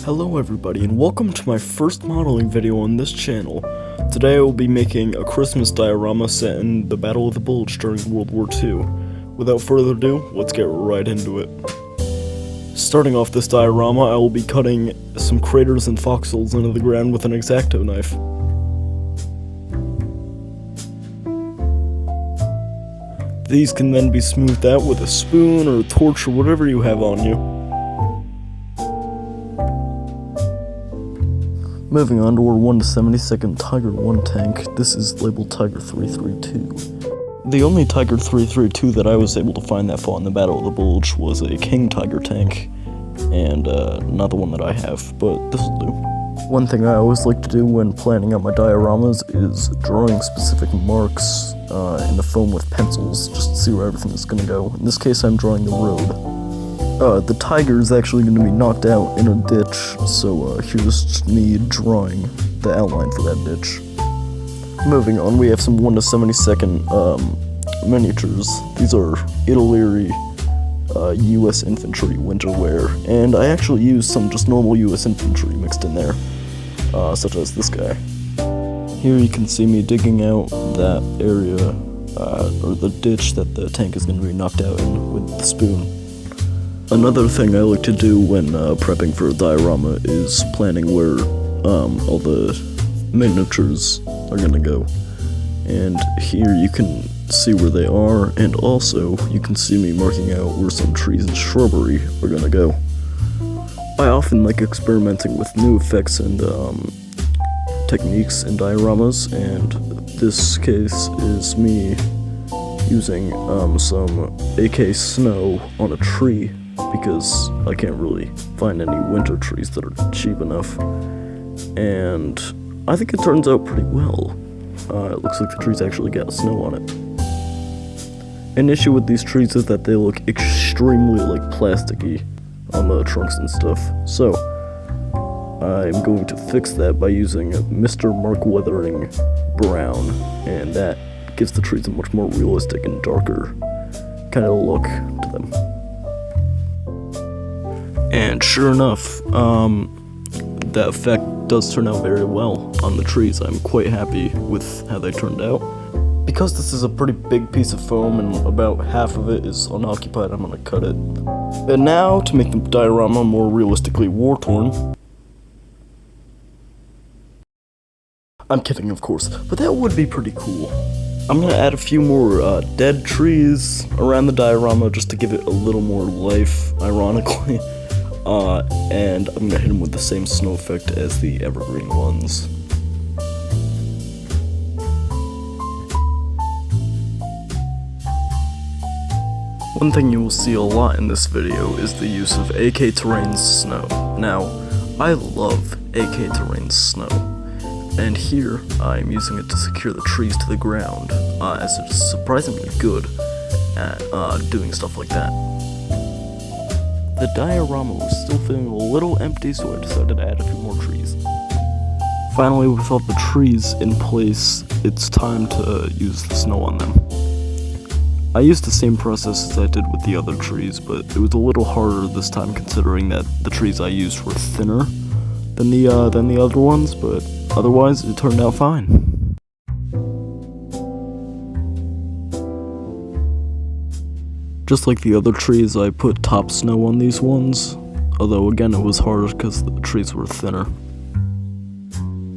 Hello everybody and welcome to my first modeling video on this channel. Today I will be making a Christmas diorama set in the Battle of the Bulge during World War II. Without further ado, let's get right into it. Starting off this diorama, I will be cutting some craters and foxholes into the ground with an X-Acto knife. These can then be smoothed out with a spoon or a torch or whatever you have on you. Moving on to our 1/72 Tiger 1 tank, this is labeled Tiger 332. The only Tiger 332 that I was able to find that fought in the Battle of the Bulge was a King Tiger tank, and not the one that I have, but this'll do. One thing I always like to do when planning out my dioramas is drawing specific marks in the foam with pencils, just to see where everything is going to go. In this case I'm drawing the road. The tiger is actually going to be knocked out in a ditch, so here's just me drawing the outline for that ditch. Moving on, we have some 1/72 miniatures. These are Italy US infantry winter wear, and I actually used some just normal US infantry mixed in there, such as this guy. Here you can see me digging out that area, or the ditch that the tank is going to be knocked out in with the spoon. Another thing I like to do when prepping for a diorama is planning where all the miniatures are gonna go. And here you can see where they are, and also you can see me marking out where some trees and shrubbery are gonna go. I often like experimenting with new effects and techniques in dioramas, and this case is me using some AK snow on a tree, because I can't really find any winter trees that are cheap enough, and I think it turns out pretty well. It looks like the trees actually got snow on it. An issue with these trees is that they look extremely plasticky on the trunks and stuff, so I'm going to fix that by using Mr. Mark Weathering Brown, and that gives the trees a much more realistic and darker kind of look to them. And sure enough, that effect does turn out very well on the trees. I'm quite happy with how they turned out. Because this is a pretty big piece of foam and about half of it is unoccupied, I'm gonna cut it. And now, to make the diorama more realistically war-torn. I'm kidding, of course, but that would be pretty cool. I'm gonna add a few more dead trees around the diorama just to give it a little more life, ironically. And I'm gonna hit them with the same snow effect as the evergreen ones. One thing you will see a lot in this video is the use of AK Terrain's snow. Now, I love AK Terrain's snow, and here I'm using it to secure the trees to the ground, as it's surprisingly good at doing stuff like that. The diorama was still feeling a little empty, so I decided to add a few more trees. Finally, with all the trees in place, it's time to use the snow on them. I used the same process as I did with the other trees, but it was a little harder this time considering that the trees I used were thinner than the other ones, but otherwise it turned out fine. Just like the other trees, I put top snow on these ones, although again it was harder because the trees were thinner.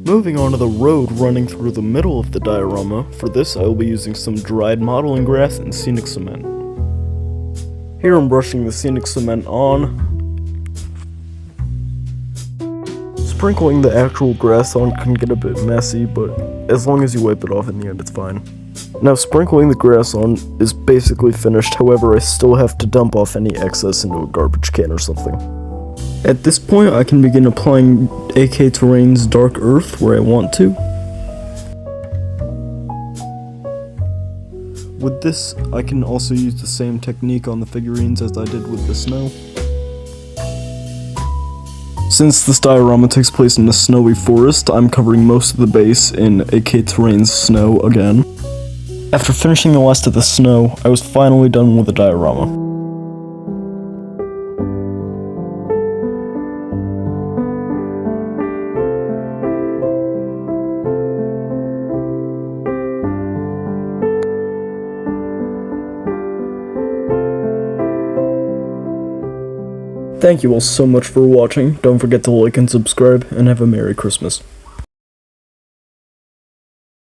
Moving on to the road running through the middle of the diorama, for this I will be using some dried modeling grass and scenic cement. Here I'm brushing the scenic cement on. Sprinkling the actual grass on can get a bit messy, but as long as you wipe it off in the end, it's fine. Now, sprinkling the grass on is basically finished, however I still have to dump off any excess into a garbage can or something. At this point, I can begin applying AK Terrain's Dark Earth where I want to. With this, I can also use the same technique on the figurines as I did with the snow. Since this diorama takes place in a snowy forest, I'm covering most of the base in AK Terrain's snow again. After finishing the last of the snow, I was finally done with the diorama. Thank you all so much for watching. Don't forget to like and subscribe, and have a Merry Christmas.